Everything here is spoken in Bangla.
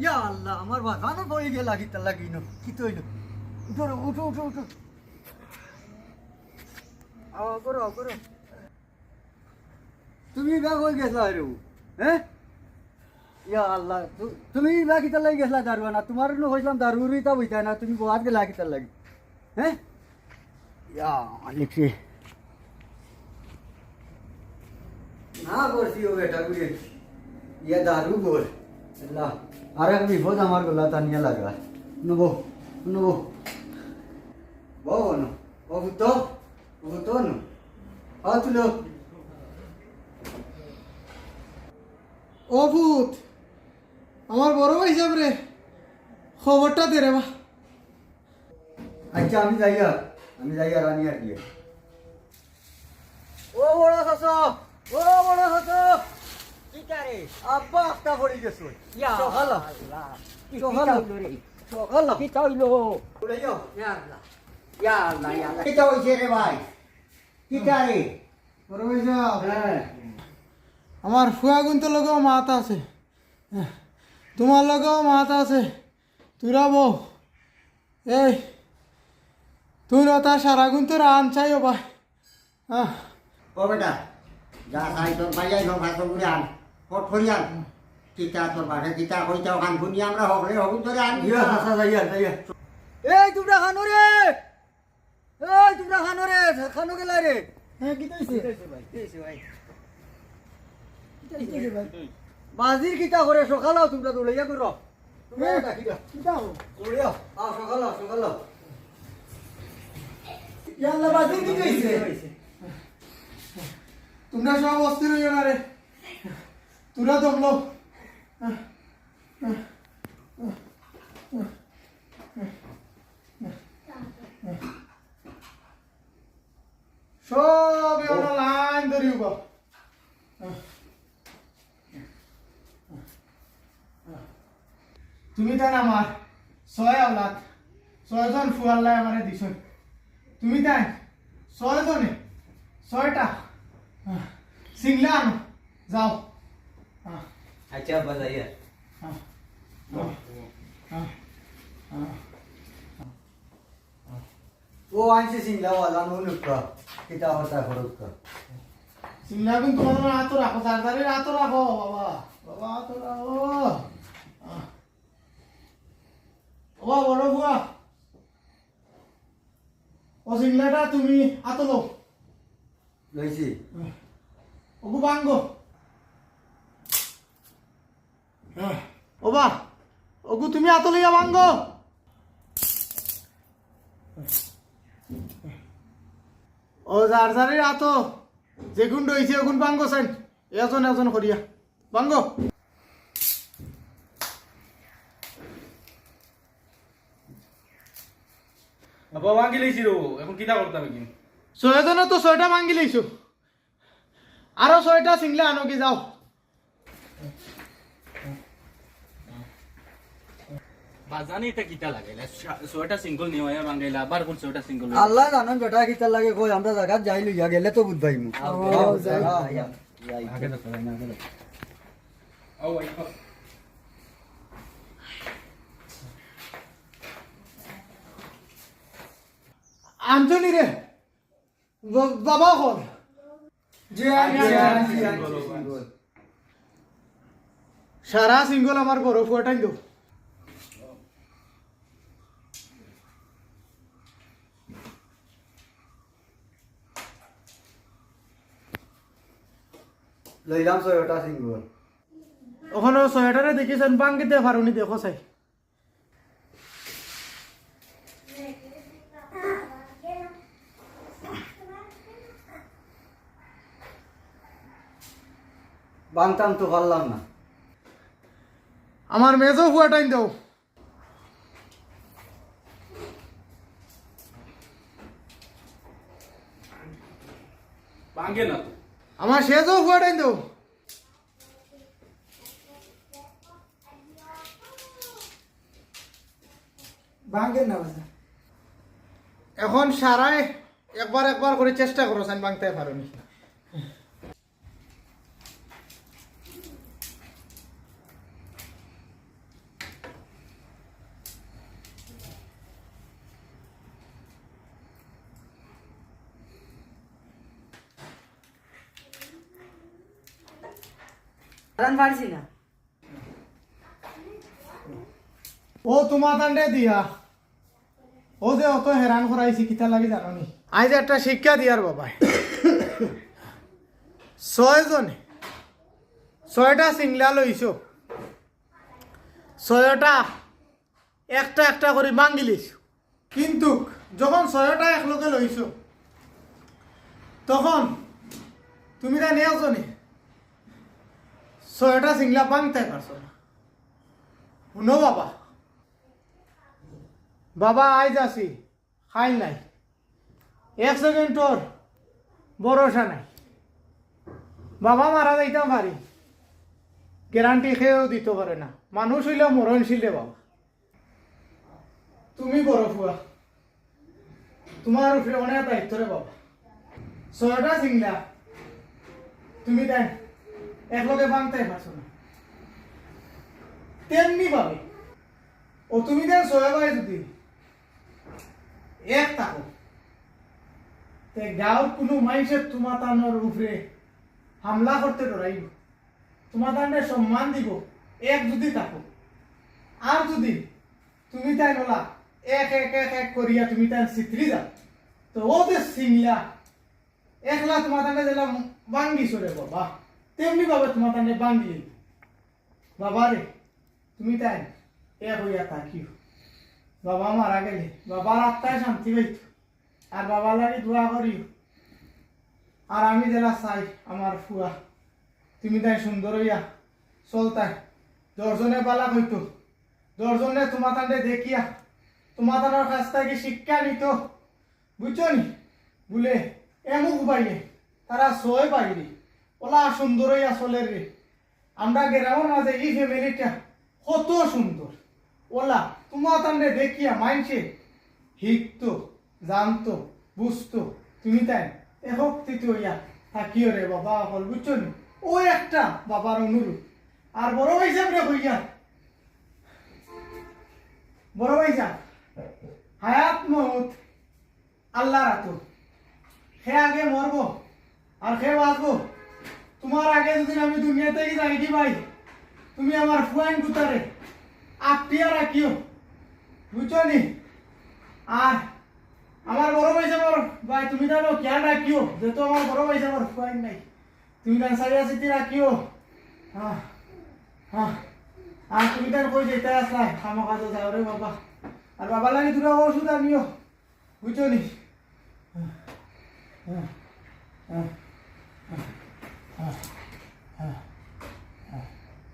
ইয়া আল্লাহ আমার বাগানও পড়ে গেল লাগিতে লাগিনো কি তৈল উঠো উঠো উঠো উঠো করো করো তুমি ব্যাগ হয়ে গেছলা রে হ্যাঁ ইয়া আল্লাহ তুমি লাগিতে লাগি গেছলা দারু না তোমার হইলাম দারুরি তা বইতা না তুমি বাদ গে লাগিতে লাগি হ্যাঁ ইয়া লিখছি না করছি ও বেটা গুলি ইয়া দারু গোল আল্লাহ আর এক বিপদ আমার গলা টানিয়া লাগা নবো নবো বাবু ন বাবু তো ন তুলো ও ভূত আমার বড় ভাই হিসাব রে খবরটা দে রে বা আচ্ছা আমি যাই আর আমি আর দিয়ে ও বড় শাসো কি করে আব্বা একটা পড়ে গেছো ইয়া সকালা আল্লাহ সকালা সকালা কি চাইলো উড়ে যাও ইয়া আল্লাহ ইয়া আল্লাহ ইয়া আল্লাহ কিটা হইছে রে ভাই কিটা রে বড় ভাই সাহেব হ্যাঁ আমার ফুয়া গুনতে লগেও মাত আছে তোমার লগেও মাত আছে তোরা বউ এই তুই তার সারা গুন তোর আন চাইও ভাই ও বেটা যা খাই তোর ভাইয়াই সব ভাত করে আন ফট ফরি আন কিতা তোর ভাষা কিতা কইতাও খান শুনি আমরা হবলে হবুন ধরে আন ইয়া হাসা যাইয়া এই তোমরা খানো রে খানো গেলা রে হ্যাঁ কি তাইছে বাজির কিটা করে সকালাও তোমরা দৌড়াইয়া করো তোমরা এটা কিটা কিতাও দৌড়িয়া সকালা ইয়াল্লা বাজি কি কইছে তোমরা সব অস্থির হইও না রে তোরা দমলো সব এমন লাইন ধরিব তুমি তাই আমার 6 আওলাদ 6 জন ফুয়াল্লাই আমারে দিছ তুমি তাই 6 জনে 6টা সিংলা আনো যাও আচ্ছা বাজাইয়া ও আনছে সিংলা ওয়ালা নুনুকা কিটা হতা ফরুকা সিংলা কিন্তু তোমার হাত রাখো সারদারি হাত রাখো বাবা বাবা হাত রাখো ও বড় বুয়া ও সিংলাটা তুমি হাত লো লইছি ওগু বাঙ্গো ওবা ওগু তুমি হাত লইয়া বাঙ্গো ও যার যারে হাত যেগুন রয়েছে ওগুন বাঙ্গো সাইন এজন করিয়া বাঙ্গো বাবা ভাঙি লেছিল এখন কিটা করতাম কি 6 জনে তো 6টা ভাঙ্গি লইছো আরো 6টা সিংলা আনো কি যাও বাজানি এটা কিটা লাগাইলা ছয়টা সিঙ্গল নিওয়া ভাঙাইলা আবার কোন ছয়টা সিঙ্গল আল্লাহ জানেন বেটা কিটা লাগে কই আমরা জায়গা যাই লইয়া গেলে তো বুঝবাইমু আগে তো করে না আগে ও ভাই আঞ্জনি রে বাবা কর যে আনছি সারা সিঙ্গল আমার বড় ফুয়াটাই দাও লইলাম 6টা সিঙ্গল ওখানে 6টারে দেখিছেন বাঙ্গিতে পারুনি দেখো চাই বাংতাম তো পারলাম না আমার মেজো ফুয়াটাই দাও ভাঙে না তো আমার সেজো ফুয়াটাই দাও ভাঙ্গেন না এখন সারাই একবার করে চেষ্টা করো সাইন ভাঙতে পারোনি রান পারছি না ও তোমার তান্ডে দিয়া ও যে অত হেরান করাইছি কিতা লাগি জানি আজ একটা শিক্ষা দিয়ার বাবা 6 জনে 6টা সিংলা লইছো 6টা একটা একটা করে ভাঙিলিস কিন্তু যখন 6টা একলগে লইছো তখন তুমি তা নিয়ে আসো নি 6টা সিংলা ভাঙতে পারছো না শুনো বাবা বাবা আইজ আসি খাইল নাই 1 সেকেন্ডর ভরসা নাই বাবা মারা যাইতাম পারি গ্যারান্টি খেয়েও দিতে পারে না মানুষ হইলে মরণশীল রে বাবা তুমি বড় ফুয়া তোমার উপরে অনেক দায়িত্ব রে বাবা 6টা সিংলা তুমি তাই একলগে ভাঙতে পারছো না তেমনি ভাবে ও তুমি দেন 6 ভাই যদি এক থাকো তে গাঁৱৰ কোনো মানুষের তোমার তানোর উপরে হামলা করতে ডরাইব তোমার তান্ডে সম্মান দিব এক যদি থাকো আর যদি তুমি তাই বলা এক এক এক এক করিয়া তুমি তাই চিত্রি যাও তো ও যে সিংলা একলা তোমার তান্ডে যেলা ভাঙ্গি চলে বাবা তেমনি ভাবে তোমার তান্ডে ভাঙ্গি বাবা রে তুমি তাই এক হইয়া থাকিও বাবা মারা গেলে বাবার আত্মায় শান্তি পাইত আর বাবা লাগে দোয়া করিও আর আমি যেলা চাই আমার ফুয়া তুমি তাই সুন্দর হইয়া চলতাই দশজনে বালা হইতো দশজনে তোমার তান্ডে দেখিয়া তোমার তানোর কাছ থেকে শিক্ষা নিত বুঝছো নি বলে এমুক বাইরে তারা সয় বাইরে ওলা সুন্দর হইয়া চলে রে আমরা গ্রামের মাঝে এই ফ্যামিলিটা কত সুন্দর ওলা তোমার তান্ডে দেখিয়া মাইনছে শিখতো জানতো বুঝতো তুমি তাই একত্রিত হইয়া থাকিও রে বাবা হল বুঝছো নি ওই একটা বাবার অনুরোধ আর বড় ভাই সাহেব হইয়া বড় ভাই সাহেব হায়াত মত আল্লাহ রাতো সে আগে মরবো আর সে বাঁচবো তোমার আগে যদি আমি দুনিয়া থেকে যাই কি ভাই তুমি আমার ফুয়াইন কুতারে আপটিয়া রাখিও বুঝছো নি আর আমার বড় ভাই সাহেব ভাই তুমি জানো খেয়াল রাখিও যেহেতু আমার বড় ভাই সাহেব ফুয়াইন নাই তুমি তার সারিয়া সিটি রাখিও হ্যাঁ হ্যাঁ আর তুমি তার কই যেতে আসলাই আমার কাছে যাও রে বাবা আর বাবা লাগে দুটো ওষুধ আনিও বুঝছো নি হ্যাঁ হ্যাঁ হ্যাঁ হ্যাঁ